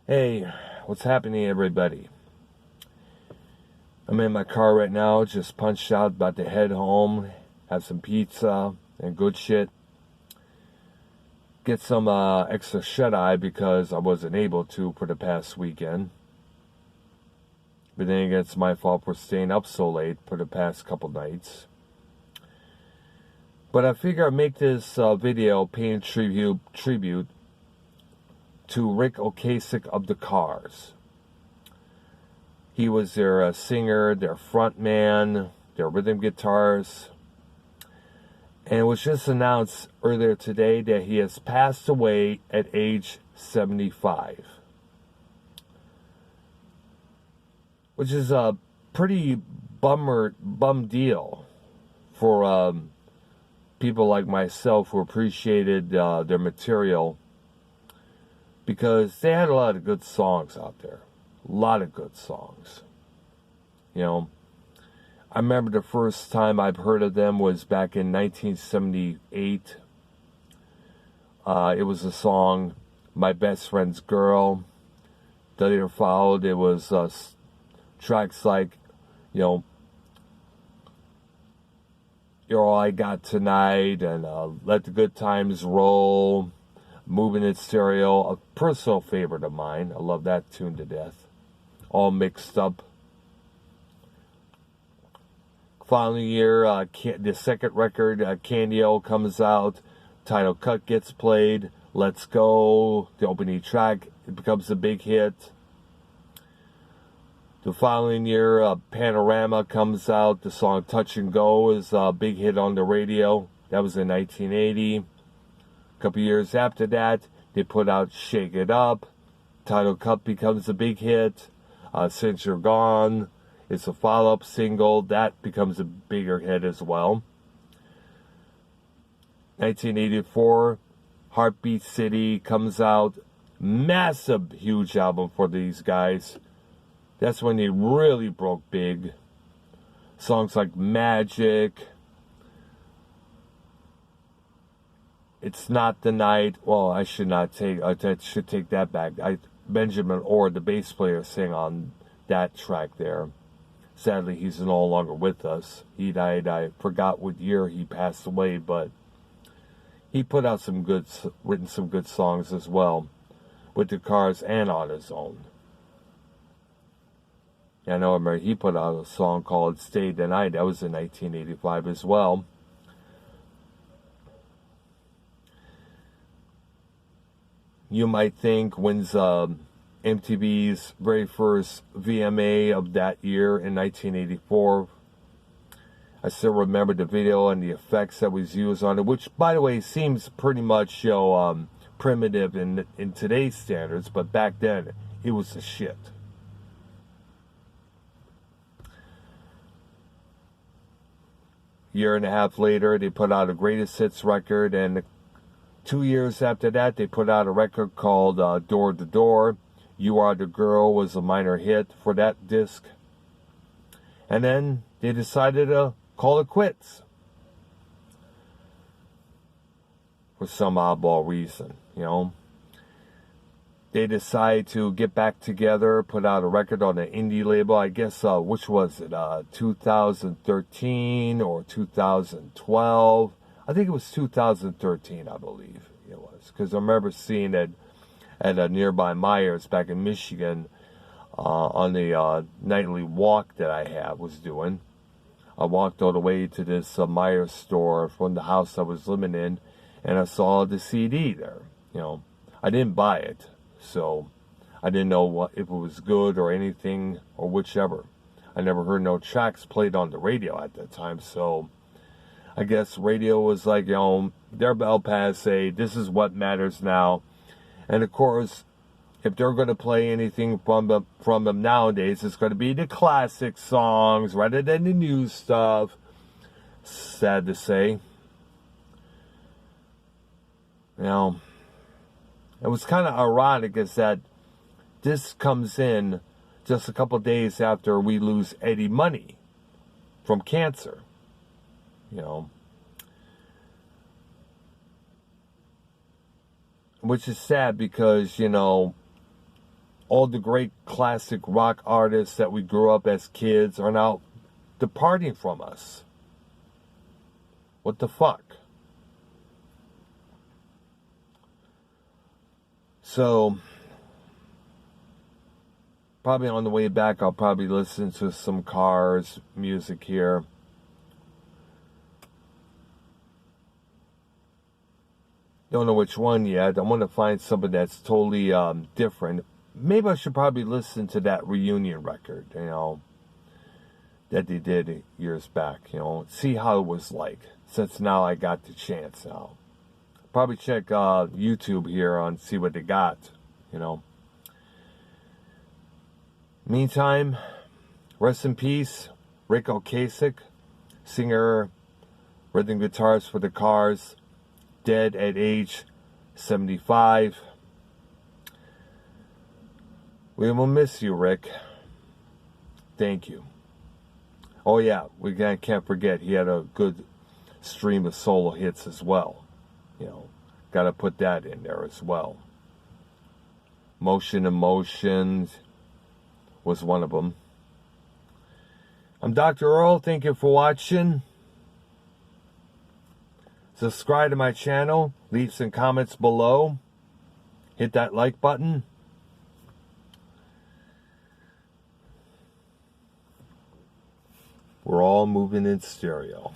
Hey, what's happening, everybody? I'm in my car right now, just punched out, about to head home, have some pizza and good shit. Get some extra shut-eye because I wasn't able to for the past weekend. But then again, it's my fault for staying up so late for the past couple nights. But I figure I'd make this video paying tribute to Ric Ocasek of the Cars. He was their singer, their front man, their rhythm guitarist. And it was just announced earlier today that he has passed away at age 75. Which is a pretty bum deal for people like myself who appreciated their material. Because they had a lot of good songs out there. A lot of good songs. You know, I remember the first time I've heard of them was back in 1978. It was a song, My Best Friend's Girl. That later followed, it was tracks like, You're All I Got Tonight, and Let the Good Times Roll, Moving in Stereo, a personal favorite of mine. I love that tune to death. All Mixed Up. Following year, the second record, Candy-O, comes out. Title cut gets played. Let's Go, the opening track, it becomes a big hit. The following year, Panorama comes out. The song Touch and Go is a big hit on the radio. That was in 1980. A couple years after that, they put out Shake It Up. Title cut becomes a big hit. Since You're Gone, it's a follow-up single. That becomes a bigger hit as well. 1984, Heartbeat City comes out. Massive, huge album for these guys. That's when they really broke big. Songs like Magic, It's Not the Night. Well, I should take that back. Benjamin Orr, the bass player, sang on that track there. Sadly, he's no longer with us. He died, I forgot what year he passed away, but he put out written some good songs as well, with the Cars and on his own. I know, I remember he put out a song called Stay the Night. That was in 1985 as well. You might think, when's MTV's very first VMA of that year in 1984. I still remember the video and the effects that was used on it, which, by the way, seems pretty much primitive in today's standards, but back then it was the shit. Year and a half later, they put out a greatest hits record, and 2 years after that, they put out a record called Door to Door. You Are the Girl was a minor hit for that disc. And then they decided to call it quits. For some oddball reason, They decided to get back together, put out a record on an indie label. I guess, which was it? 2013 or 2012? I think it was 2013, I believe it was. Because I remember seeing it at a nearby Myers back in Michigan on the nightly walk that I was doing. I walked all the way to this Myers store from the house I was living in, and I saw the CD there. I didn't buy it, so I didn't know if it was good or anything or whichever. I never heard no tracks played on the radio at that time, so I guess radio was like, their bell passe, this is what matters now. And of course, if they're going to play anything from them nowadays, it's going to be the classic songs rather than the new stuff. Sad to say. It was kind of ironic is that this comes in just a couple days after we lose Eddie Money from cancer. Which is sad because, all the great classic rock artists that we grew up as kids are now departing from us. What the fuck? So, probably on the way back, I'll probably listen to some Cars music here. Don't know which one yet. I want to find something that's totally different. Maybe I should probably listen to that reunion record, that they did years back, see how it was like, since now I got the chance now. Probably check YouTube here on see what they got, Meantime, rest in peace, Ric Ocasek, singer, rhythm guitarist for the Cars, dead at age 75. We will miss you, Rick. Thank you. Oh yeah, we can't forget he had a good stream of solo hits as well. Got to put that in there as well. Motion Emotions was one of them. I'm Dr. Earl. Thank you for watching. Subscribe to my channel. Leave some comments below. Hit that like button. We're all moving in stereo.